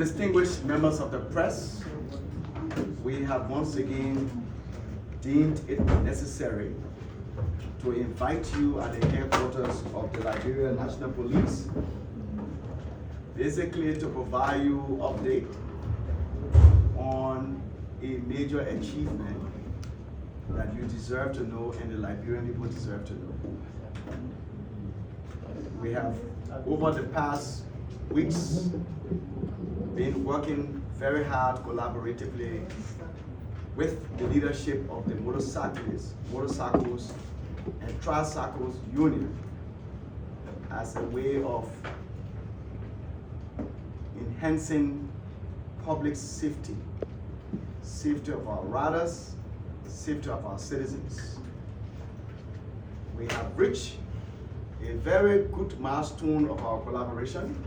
Distinguished members of the press, we have once again deemed it necessary to invite you at the headquarters of the Liberia National Police, basically to provide you update on a major achievement that you deserve to know and the Liberian people deserve to know. We have, over the past weeks, been working very hard collaboratively with the leadership of the motorcycles and tricycles union as a way of enhancing public safety, safety of our riders, safety of our citizens. We have reached a very good milestone of our collaboration,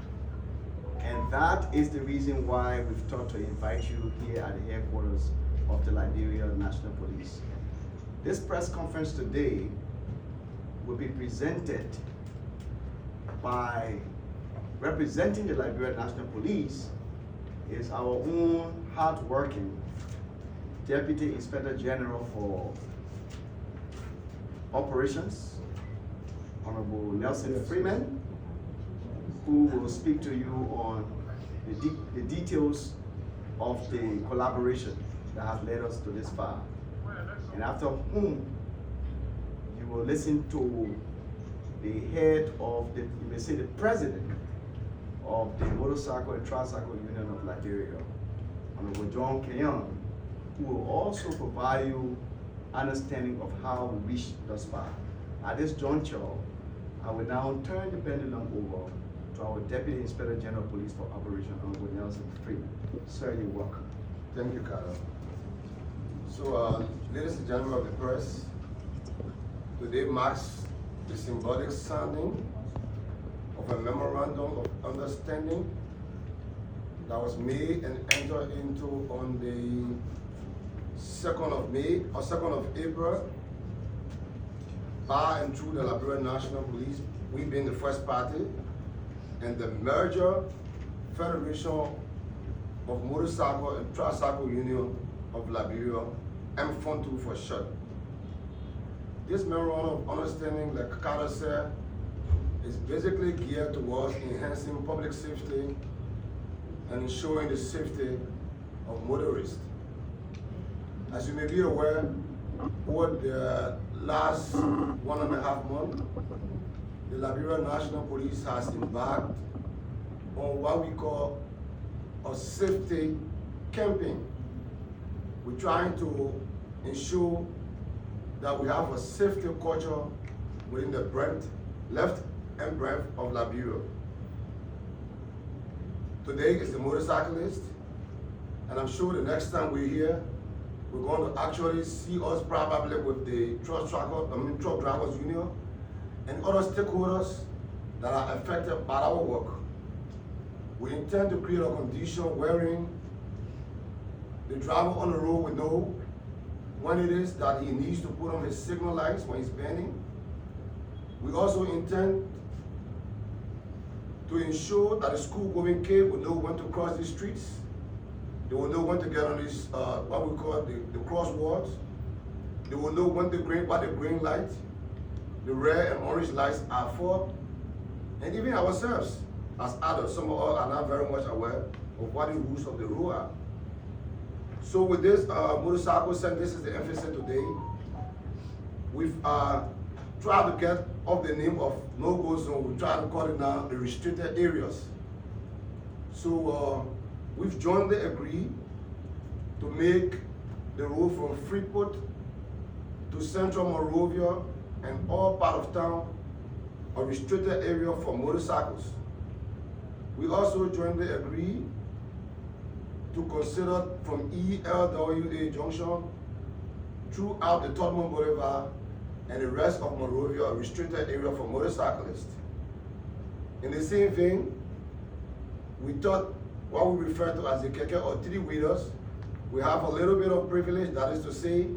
and that is the reason why we've thought to invite you here at the headquarters of the Liberia National Police. This press conference today will be presented by, representing the Liberia National Police, is our own hard-working Deputy Inspector General for Operations, Honorable Nelson Freeman, who will speak to you on the details of the collaboration that has led us to this far. And after whom, you will listen to the head of you may say the president of the Motorcycle and Tricycle Union of Liberia, Honorable John Kenyon, who will also provide you understanding of how we reached thus far. At this juncture, I will now turn the pendulum over to our Deputy Inspector General of Police for Operation, Honorable Nelson Freeman. Sir, you're welcome. Thank you, Carol. So, ladies and gentlemen of the press, today marks the symbolic signing of a memorandum of understanding that was made and entered into on the 2nd of May or 2nd of April by and through the Liberia National Police, we being the first party, and the merger Federation of Motorcycle and Tricycle Union of Liberia, MFON2 for short. This memorandum of understanding, like Carter said, is basically geared towards enhancing public safety and ensuring the safety of motorists. As you may be aware, over the last 1.5 months, the Liberia National Police has embarked on what we call a safety campaign. We're trying to ensure that we have a safety culture within the length and breadth of Liberia. Today is the motorcyclist, and I'm sure the next time we're here, we're going to actually see us probably with the truck drivers union and other stakeholders that are affected by our work. We intend to create a condition wherein the driver on the road will know when it is that he needs to put on his signal lights when he's bending. We also intend to ensure that the school-going kid will know when to cross the streets. They will know when to get on these, what we call the crosswalks. They will know when what the green light, the red and orange lights are for. And even ourselves, as adults, some of us are not very much aware of what the rules of the road are. So with this motorcycle center, this is the emphasis today. We've tried to get off the name of no-go zone. We try to call it now the restricted areas. So we've jointly agreed to make the road from Freeport to Central Monrovia and all part of town a restricted area for motorcycles. We also jointly agreed to consider from ELWA Junction throughout the Tottenham Boulevard and the rest of Monrovia a restricted area for motorcyclists. In the same vein, we thought what we refer to as the keke or three-wheelers, we have a little bit of privilege, that is to say,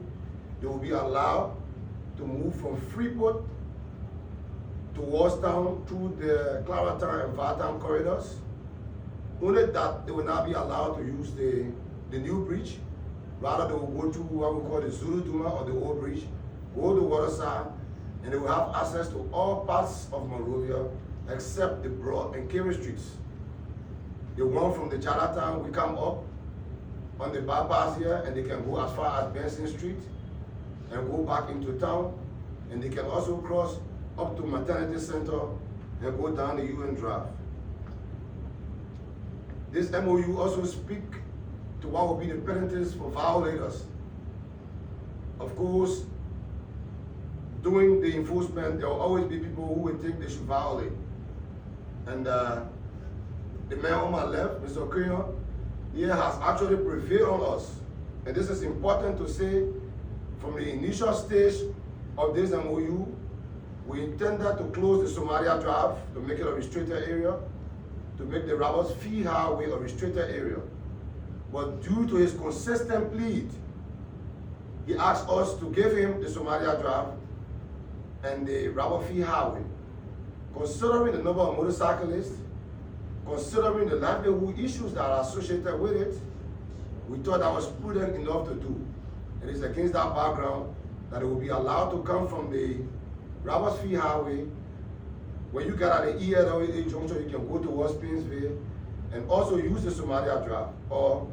they will be allowed to move from Freeport towards town through the Claratown and Vartown corridors. Only that they will not be allowed to use the new bridge. Rather, they will go to what we call the Zulu Duma or the old bridge, go to the water side, and they will have access to all parts of Monrovia except the Broad and Carey streets. The one from the Chinatown will come up on the bypass here, and they can go as far as Benson Street and go back into town, and they can also cross up to Maternity Center and go down the UN Drive. This MOU also speak to what will be the penalties for violators. Of course, doing the enforcement, there will always be people who will think they should violate. And the man on my left, Mr. Kenyon, he has actually prevailed on us. And this is important to say, from the initial stage of this MOU, we intended to close the Somalia Drive to make it a restricted area, to make the Roberts Fee Highway a restricted area. But due to his consistent plead, he asked us to give him the Somalia Drive and the Robert Fee Highway. Considering the number of motorcyclists, considering the livelihood issues that are associated with it, we thought that was prudent enough to do. It is against that background that it will be allowed to come from the Roberts Fee Highway. When you get at the ELWA junction, you can go towards Painesville and also use the Somalia Drive, or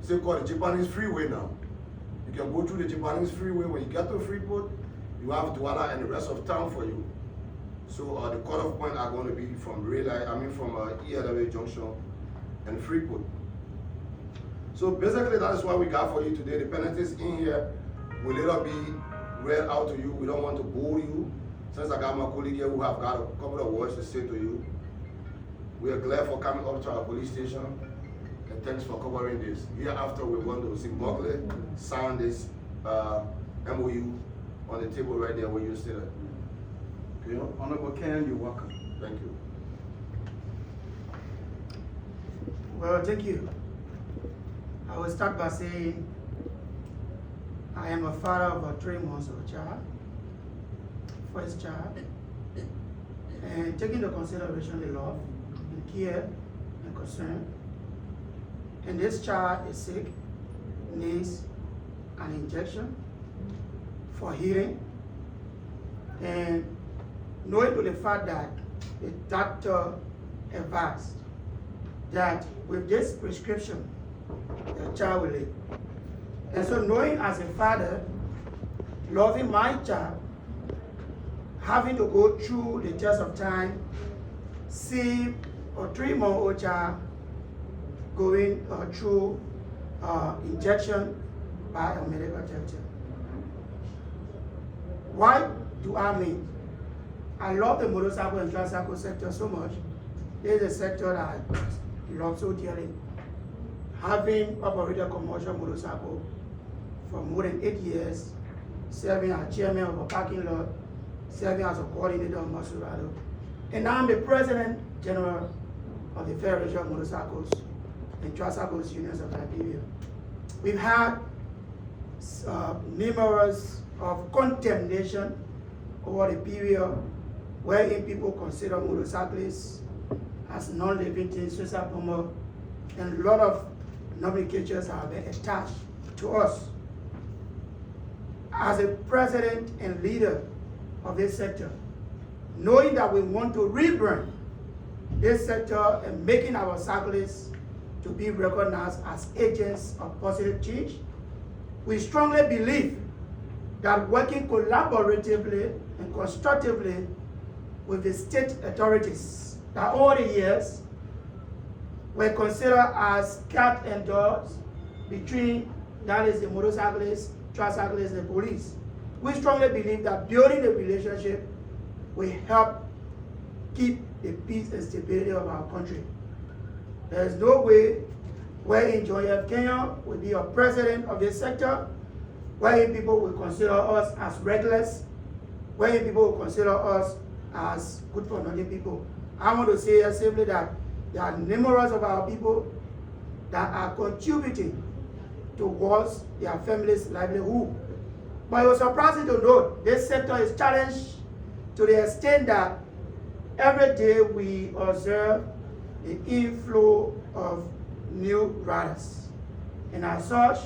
say called the Japanese Freeway now. You can go through the Japanese Freeway. When you get to Freeport, you have Douala and the rest of town for you. So the cutoff point are going to be from ELWA junction and Freeport. So basically that is what we got for you today. The penalties in here will later be read out to you. We don't want to bore you. Since I got my colleague here who have got a couple of words to say to you. We are glad for coming up to our police station, and thanks for covering this. Hereafter, we're going to symbolically sign this MOU on the table right there where you sit. Okay, Honorable Ken, you're welcome. Thank you. Well, thank you. I will start by saying I am a father of a 3 months old child, first child, and taking into consideration the love and care and concern. And this child is sick, needs an injection for healing, and knowing to the fact that the doctor advised that with this prescription, the child will live. And so knowing as a father, loving my child, having to go through the test of time, see a 3-month-old child going through injection by a medical doctor. Why do I mean? I love the motorcycle and tricycle sector so much. This is a sector that I love so dearly. Having operated commercial motorcycle for more than 8 years, serving as chairman of a parking lot, serving as a coordinator of Masurado. And now I'm the president general of the Federation of Motorcycles and Tricycles Unions of Liberia. We've had numerous of condemnation over the period wherein people consider motorcyclists as non-living things, suicide bomber, and a lot of nomenclatures have been attached to us. As a president and leader of this sector, knowing that we want to rebrand this sector and making our cyclists to be recognized as agents of positive change, we strongly believe that working collaboratively and constructively with the state authorities that all the years were considered as cat and dogs between, that is the motorcyclists, tricyclists, and police. We strongly believe that building the relationship will help keep the peace and stability of our country. There is no way wherein John F. Kenya will be a president of this sector, wherein people will consider us as reckless, wherein people will consider us as good for nothing people. I want to say simply that there are numerous of our people that are contributing towards their family's livelihood. But it was surprising to note this sector is challenged to the extent that every day we observe the inflow of new riders. And as such,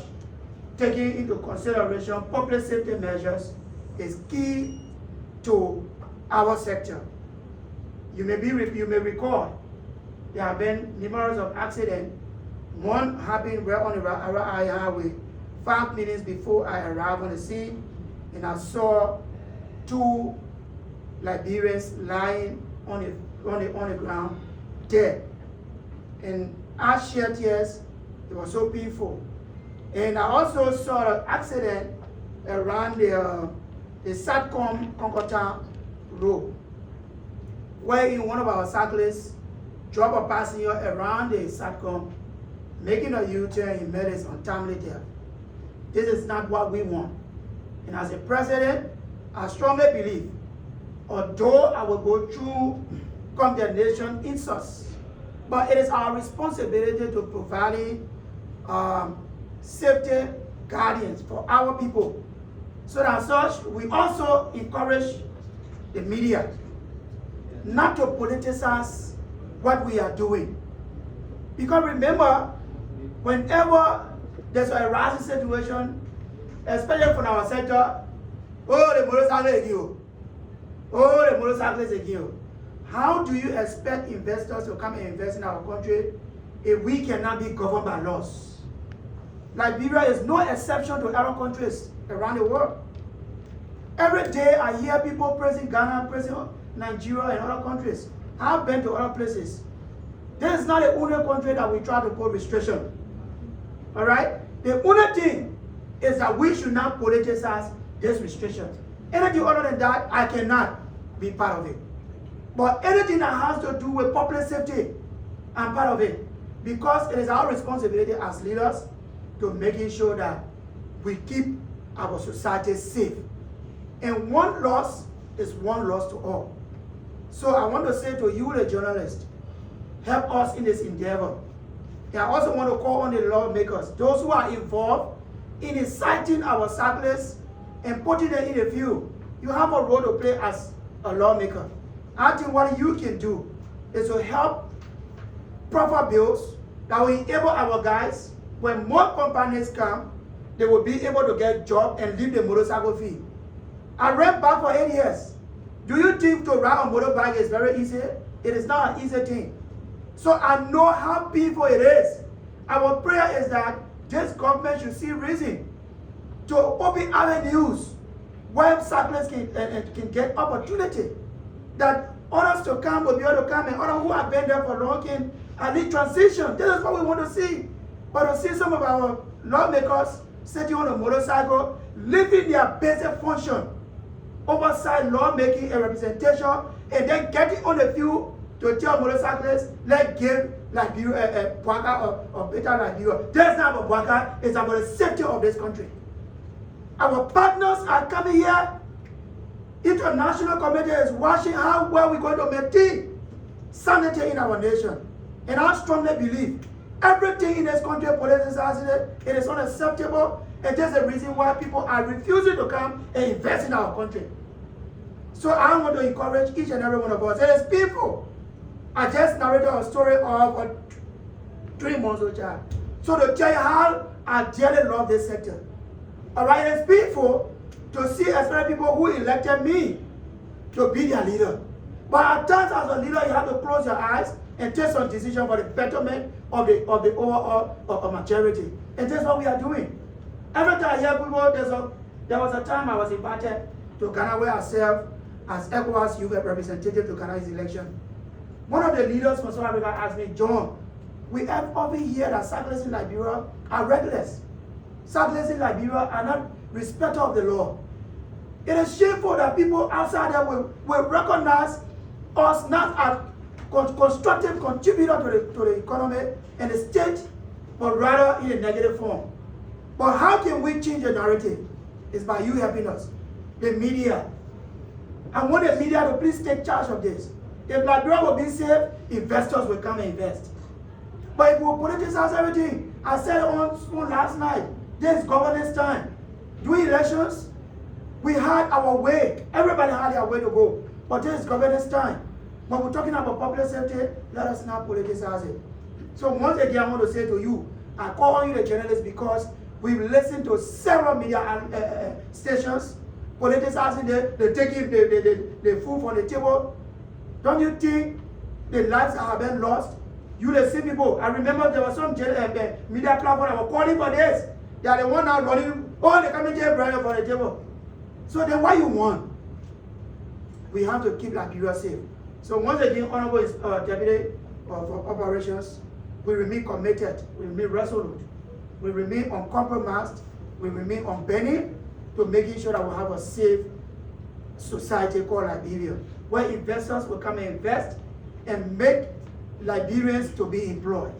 taking into consideration public safety measures is key to our sector. You may recall there have been numerous of accidents. One happened right on the highway 5 minutes before I arrived on the scene, and I saw 2 Liberians lying on the ground dead. And I shed tears. It was so painful. And I also saw an accident around the Satcom Concourtown Road, where one of our cyclists dropped a passenger around the Satcom, making a U-turn. He met his untimely death. This is not what we want. And as a president, I strongly believe, although I will go through condemnation insults, but it is our responsibility to provide safety guardians for our people. So as such, we also encourage the media not to politicize what we are doing. Because remember, whenever there's a rising situation, especially from our sector, oh, the motorcycle again. Oh, the motorcyclists again. How do you expect investors to come and invest in our country if we cannot be governed by laws? Liberia is no exception to other countries around the world. Every day I hear people praising Ghana, praising Nigeria and other countries. I've been to other places. This is not the only country that we try to put restriction. All right? The only thing is that we should not politicize this restriction. Anything other than that, I cannot be part of it. But anything that has to do with public safety, I'm part of it. Because it is our responsibility as leaders to making sure that we keep our society safe. And one loss is one loss to all. So I want to say to you, the journalists, help us in this endeavor. And I also want to call on the lawmakers, those who are involved in inciting our cyclists and putting them in the field. You have a role to play as a lawmaker. I think what you can do is to help proper bills that will enable our guys, when more companies come, they will be able to get jobs and leave the motorcycle fee. I ran back for 8 years. Do you think to ride a motorbike is very easy? It is not an easy thing. So I know how painful it is. Our prayer is that this government should see reason to open avenues where cyclists can get opportunity. That others to come will be able to come, and others who have been there for long can lead transition. This is what we want to see. But to see some of our lawmakers sitting on a motorcycle, leaving their basic function, oversight lawmaking and representation, and then getting on the field to tell motorcyclists, let's give Liberia a Bwaka or better Liberia. That's not about Bwaka, it's about the safety of this country. Our partners are coming here. International community is watching how well we're going to maintain sanity in our nation. And I strongly believe everything in this country politicizing it is unacceptable, and there's a reason why people are refusing to come and invest in our country. So I want to encourage each and every one of us. It is painful. I just narrated a story of a 3-month-old child. So to tell you how I dearly love this sector. All right, it is painful to see especially people who elected me to be their leader. But at times as a leader, you have to close your eyes and take some decision for the betterment of the overall of majority. And that's what we are doing. Every time I hear people, there was a time I was invited to Ghana where I served as ECOWAS youth representative to Ghana's election. One of the leaders from South Africa asked me, John, we have often heard that cyclists in Liberia are reckless. Cyclists in Liberia are not respecters of the law. It is shameful that people outside there will recognize us not as constructive contributor to the economy and the state, but rather in a negative form. But how can we change the narrative? It's by you helping us. The media. I want the media to please take charge of this. If Liberia will be safe, investors will come and invest. But if we politicize everything, I said on last night, this is governance time. During elections, we had our way. Everybody had their way to go. But this is governance time. When we're talking about public safety, let us not politicize it. So once again, I want to say to you, I call on you the journalists because we've listened to several media stations politicizing they're taking the food from the table. Don't you think the lives have been lost? You the see people. I remember there was some media platform that were calling for this. They are the one now running all the community brand for the table. So then what you want? We have to keep Liberia safe. So once again, Honorable Deputy for Operations, we remain committed, we remain resolute, we remain uncompromised, we remain unbending to making sure that we have a safe society called Liberia, where investors will come and invest and make Liberians to be employed.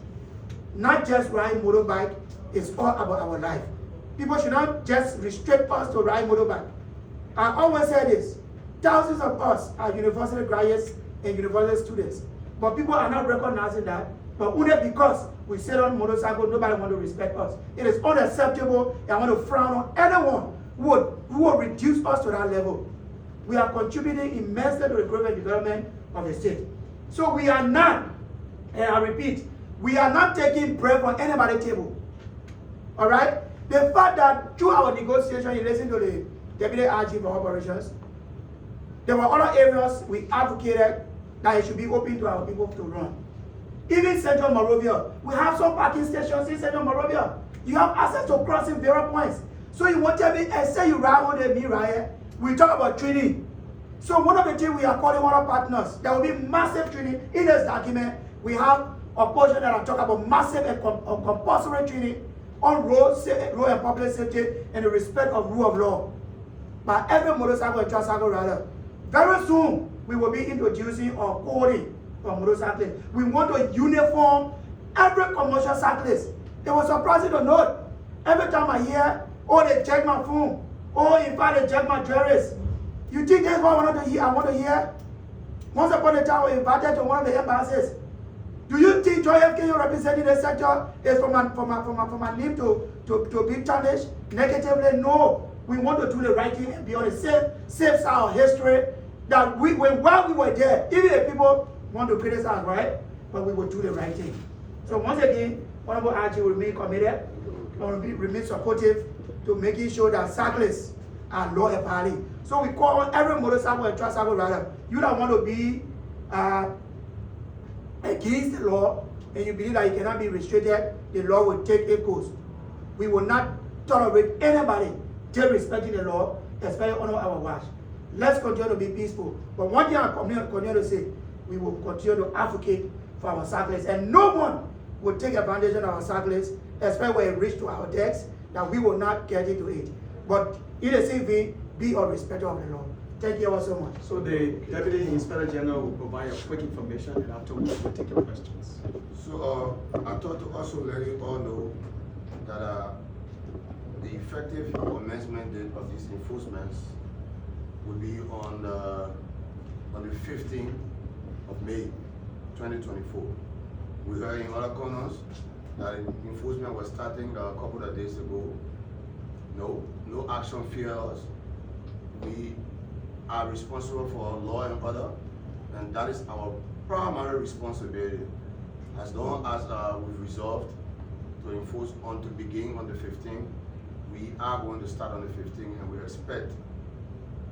Not just ride motorbike, it's all about our life. People should not just restrict us to ride motorbike. I always say this, thousands of us are university graduates and university students, but people are not recognizing that, but only because we sit on motorcycle, nobody wants to respect us. It is unacceptable, and I want to frown on anyone who would reduce us to that level. We are contributing immensely to the growth and development of the state. So we are not, and I repeat, we are not taking bread from anybody's table. All right? The fact that through our negotiation, you listen to the Deputy RG for Operations, there were other areas we advocated that it should be open to our people to run. Even Central Monrovia, we have some parking stations in Central Monrovia. You have access to crossing various points. So you want to tell me, and say you ride on the me right here, we talk about training. So one of the things we are calling other partners, there will be massive training. In this document, we have a portion that I talk about massive and compulsory training on road and public safety and the respect of rule of law by every motorcycle and tricycle rider. Very soon, we will be introducing or coding for motorcyclists. We want to uniform every commercial cyclist. It was surprising to note, every time I hear, oh, they check my phone, oh, in fact, they check my jewelries. You think that's what I want to hear? Once upon a time, I was invited to one of the embassies. Do you think Joy FKU representing the sector is for my name to be tarnished negatively? No. We want to do the right thing and be on the safe side of history that while we were there, even if people want to criticize, right? But we will do the right thing. So once again, Honorable RG will remain committed, will remain supportive to making sure that cyclists are law abiding. So we call on every motorcycle and tricycle rider. You don't want to be against the law and you believe that you cannot be restricted, the law will take its course. We will not tolerate anybody disrespecting the law, especially on our watch. Let's continue to be peaceful. But one thing I continue to say, we will continue to advocate for our cyclists, and no one will take advantage of our cyclists, especially when it reaches to our decks, that we will not get into it. But in the same vein, be a respecter of the law. Thank you all so much. So the Deputy Inspector General will provide a quick information, and afterwards we'll take your questions. So I thought to also let you all know that the effective commencement date of these enforcements will be on the 15th of May, 2024. We heard in other corners that enforcement was starting a couple of days ago. No action fear us. We are responsible for law and order, and that is our primary responsibility. As long as we've resolved to enforce to begin on the 15th, we are going to start on the 15th, and we expect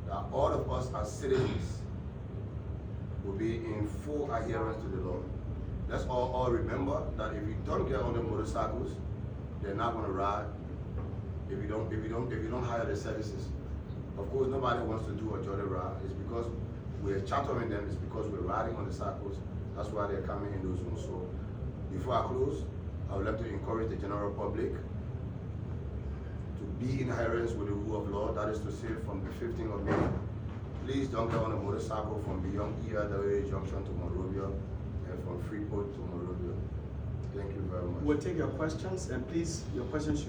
that all of us as citizens will be in full adherence to the law. Let's all remember that if you don't get on the motorcycles, they're not going to ride. If you don't hire the services. Of course, nobody wants to do a jolly ride. It's because we're chartering them. It's because we're riding on the cycles. That's why they're coming in those zones. So, before I close, I would like to encourage the general public to be in adherence with the rule of law. That is to say, from the 15th of May, please don't get on a motorcycle from beyond ERWA Junction to Monrovia and from Freeport to Monrovia. Thank you very much. We'll take your questions, and please, your questions should